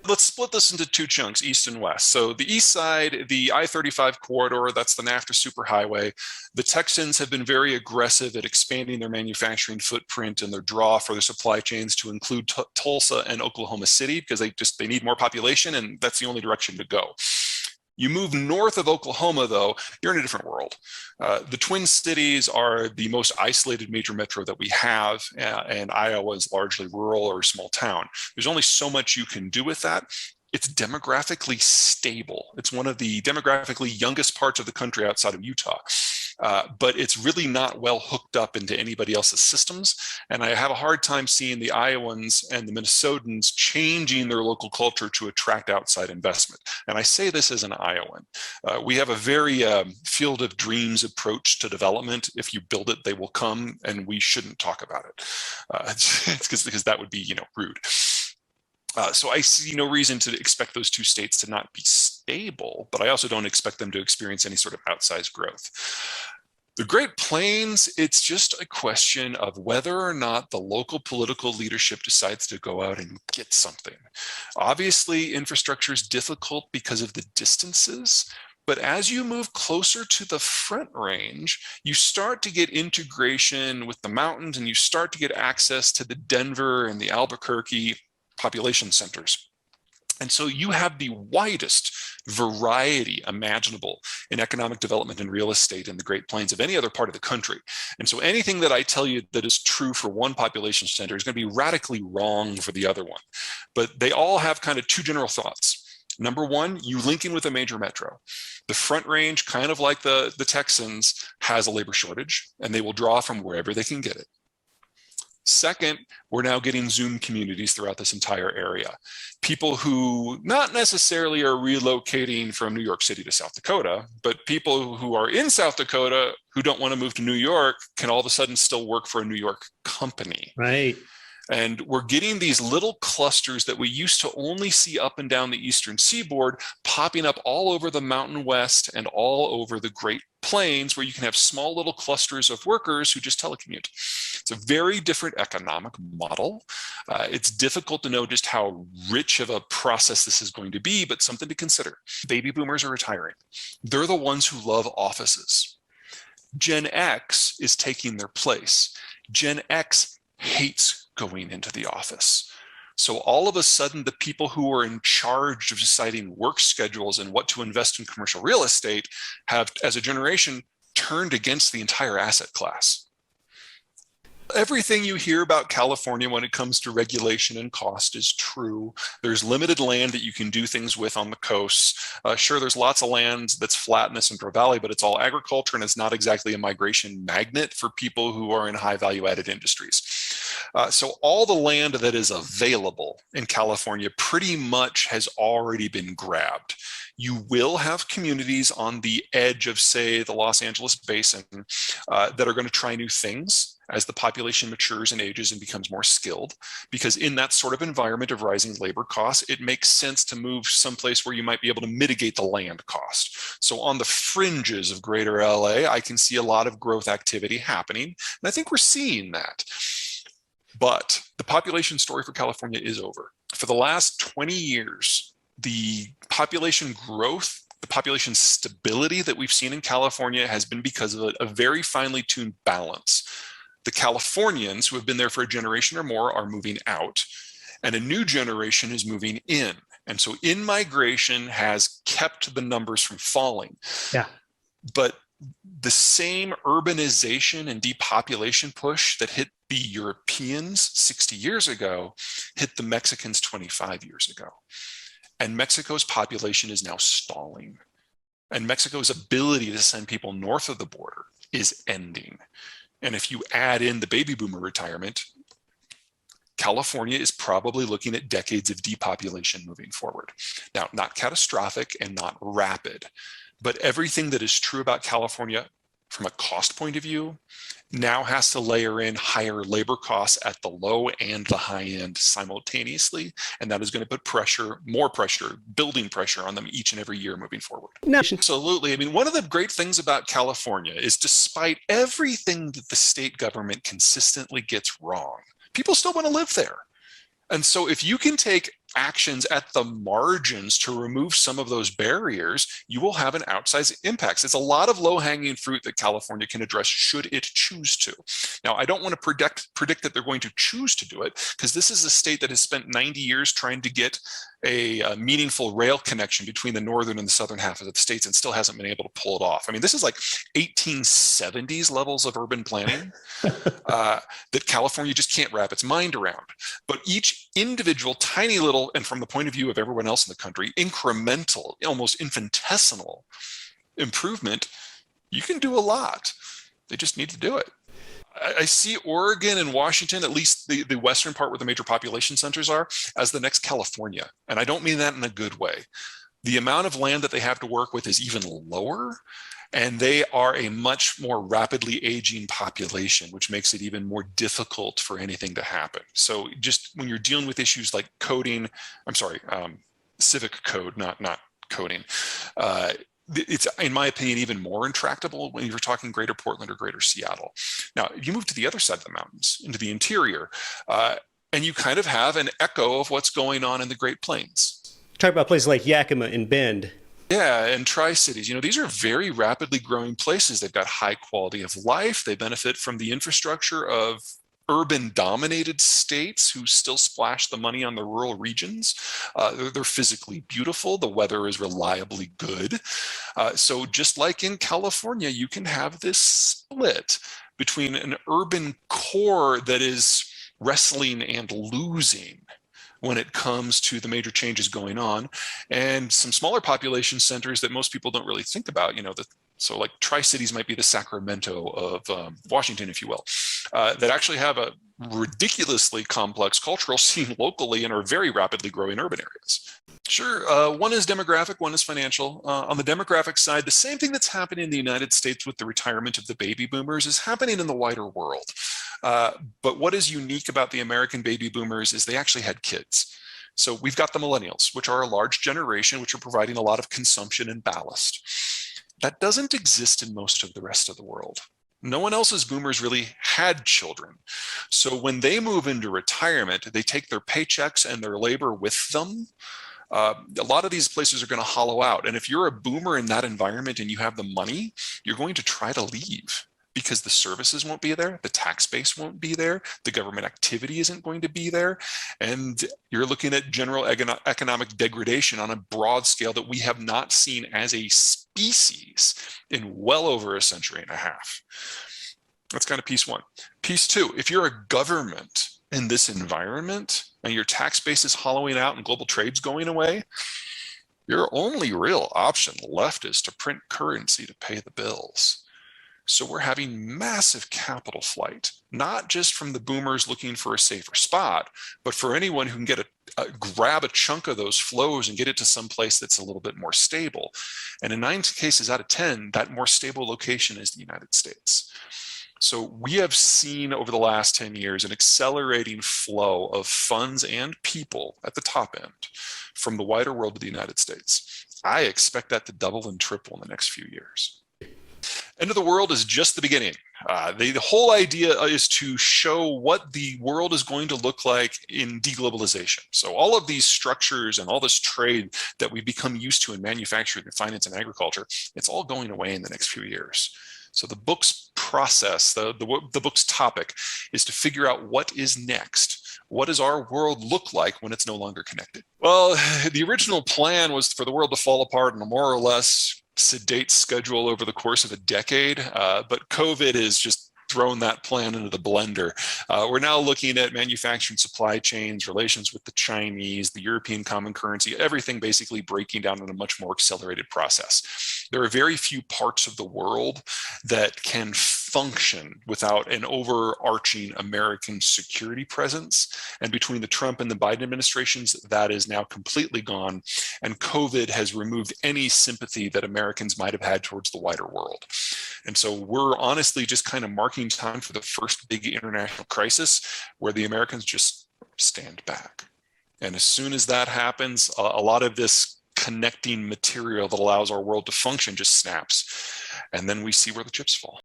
Let's split this into two chunks, east and west. So the east side, the I-35 corridor, that's the NAFTA superhighway. The Texans have been very aggressive at expanding their manufacturing footprint and their draw for their supply chains to include Tulsa and Oklahoma City because they need more population, and that's the only direction to go. You move north of Oklahoma, though, you're in a different world. The Twin Cities are the most isolated major metro that we have, and Iowa is largely rural or a small town. There's only so much you can do with that. It's demographically stable. It's one of the demographically youngest parts of the country outside of Utah. But it's really not well hooked up into anybody else's systems. And I have a hard time seeing the Iowans and the Minnesotans changing their local culture to attract outside investment. And I say this as an Iowan. We have a very field of dreams approach to development. If you build it, they will come, and we shouldn't talk about it. It's because that would be, rude. So I see no reason to expect those two states to not be stable, but I also don't expect them to experience any sort of outsized growth. The Great Plains, it's just a question of whether or not the local political leadership decides to go out and get something. Obviously, infrastructure is difficult because of the distances, but as you move closer to the Front Range, you start to get integration with the mountains, and you start to get access to the Denver and the Albuquerque population centers. And so you have the widest variety imaginable in economic development and real estate in the Great Plains of any other part of the country. And so anything that I tell you that is true for one population center is going to be radically wrong for the other one. But they all have kind of two general thoughts. Number one, you link in with a major metro. The Front Range, kind of like the Texans, has a labor shortage, and they will draw from wherever they can get it. Second, we're now getting Zoom communities throughout this entire area. People who not necessarily are relocating from New York City to South Dakota, but people who are in South Dakota who don't want to move to New York can all of a sudden still work for a New York company. Right. And we're getting these little clusters that we used to only see up and down the eastern seaboard popping up all over the Mountain West and all over the Great Plains, where you can have small little clusters of workers who just telecommute. It's a very different economic model. It's difficult to know just how rich of a process this is going to be, but something to consider. Baby boomers are retiring. They're the ones who love offices. Gen X is taking their place. Gen X hates going into the office. So all of a sudden, the people who are in charge of deciding work schedules and what to invest in commercial real estate have, as a generation, turned against the entire asset class. Everything you hear about California when it comes to regulation and cost is true. There's limited land that you can do things with on the coasts. Sure, there's lots of land that's flat in the Central Valley, but it's all agriculture, and it's not exactly a migration magnet for people who are in high value-added industries. So all the land that is available in California pretty much has already been grabbed. You will have communities on the edge of, say, the Los Angeles basin that are going to try new things as the population matures and ages and becomes more skilled, because in that sort of environment of rising labor costs, it makes sense to move someplace where you might be able to mitigate the land cost. So on the fringes of greater LA, I can see a lot of growth activity happening, and I think we're seeing that. But the population story for California is over. For the last 20 years, the population growth, the population stability that we've seen in California has been because of a very finely tuned balance. The Californians who have been there for a generation or more are moving out, and a new generation is moving in. And so in-migration has kept the numbers from falling. Yeah. But the same urbanization and depopulation push that hit the Europeans 60 years ago hit the Mexicans 25 years ago. And Mexico's population is now stalling. And Mexico's ability to send people north of the border is ending. And if you add in the baby boomer retirement, California is probably looking at decades of depopulation moving forward. Now, not catastrophic and not rapid, but everything that is true about California from a cost point of view now has to layer in higher labor costs at the low and the high end simultaneously. And that is going to put pressure, more pressure, building pressure on them each and every year moving forward. No. Absolutely. I mean, one of the great things about California is despite everything that the state government consistently gets wrong, people still want to live there. And so if you can take actions at the margins to remove some of those barriers, you will have an outsized impact. It's a lot of low-hanging fruit that California can address should it choose to. Now, I don't want to predict that they're going to choose to do it, because this is a state that has spent 90 years trying to get a meaningful rail connection between the northern and the southern half of the states and still hasn't been able to pull it off. I mean, this is like 1870s levels of urban planning that California just can't wrap its mind around. But each individual tiny little, and from the point of view of everyone else in the country, incremental, almost infinitesimal improvement, you can do a lot. They just need to do it. I see Oregon and Washington, at least the western part where the major population centers are, as the next California. And I don't mean that in a good way. The amount of land that they have to work with is even lower, and they are a much more rapidly aging population, which makes it even more difficult for anything to happen. So just when you're dealing with issues like coding, civic code, not coding, it's, in my opinion, even more intractable when you're talking greater Portland or greater Seattle. Now, if you move to the other side of the mountains, into the interior, and you kind of have an echo of what's going on in the Great Plains. Talk about places like Yakima and Bend. Yeah, and Tri-Cities. You know, these are very rapidly growing places. They've got high quality of life. They benefit from the infrastructure of urban-dominated states who still splash the money on the rural regions. They're physically beautiful. The weather is reliably good. So just like in California, you can have this split between an urban core that is wrestling and losing when it comes to the major changes going on, and some smaller population centers that most people don't really think about, so like Tri-Cities might be the Sacramento of Washington, if you will, that actually have a ridiculously complex cultural scene locally and are very rapidly growing urban areas. Sure, one is demographic, one is financial. On the demographic side, the same thing that's happening in the United States with the retirement of the baby boomers is happening in the wider world. But what is unique about the American baby boomers is they actually had kids. So we've got the millennials, which are a large generation, which are providing a lot of consumption and ballast. That doesn't exist in most of the rest of the world. No one else's boomers really had children. So when they move into retirement, they take their paychecks and their labor with them. A lot of these places are going to hollow out. And if you're a boomer in that environment and you have the money, you're going to try to leave, because the services won't be there, the tax base won't be there, the government activity isn't going to be there, and you're looking at general economic degradation on a broad scale that we have not seen as a species in well over a century and a half. That's kind of piece one. Piece two, if you're a government in this environment and your tax base is hollowing out and global trade's going away, your only real option left is to print currency to pay the bills. So we're having massive capital flight, not just from the boomers looking for a safer spot, but for anyone who can grab a chunk of those flows and get it to some place that's a little bit more stable. And in 9 cases out of 10, that more stable location is the United States. So we have seen over the last 10 years an accelerating flow of funds and people at the top end from the wider world to the United States. I expect that to double and triple in the next few years. End of the world is just the beginning. The whole idea is to show what the world is going to look like in deglobalization. So all of these structures and all this trade that we've become used to in manufacturing and finance and agriculture, it's all going away in the next few years. So the book's process, the book's topic is to figure out what is next. What does our world look like when it's no longer connected? Well, the original plan was for the world to fall apart in a more or less sedate schedule over the course of a decade, but COVID has just thrown that plan into the blender. We're now looking at manufacturing supply chains, relations with the Chinese, the European common currency, everything basically breaking down in a much more accelerated process. There are very few parts of the world that can function without an overarching American security presence. And between the Trump and the Biden administrations, that is now completely gone. And COVID has removed any sympathy that Americans might have had towards the wider world. And so we're honestly just kind of marking time for the first big international crisis where the Americans just stand back. And as soon as that happens, a lot of this connecting material that allows our world to function just snaps. And then we see where the chips fall.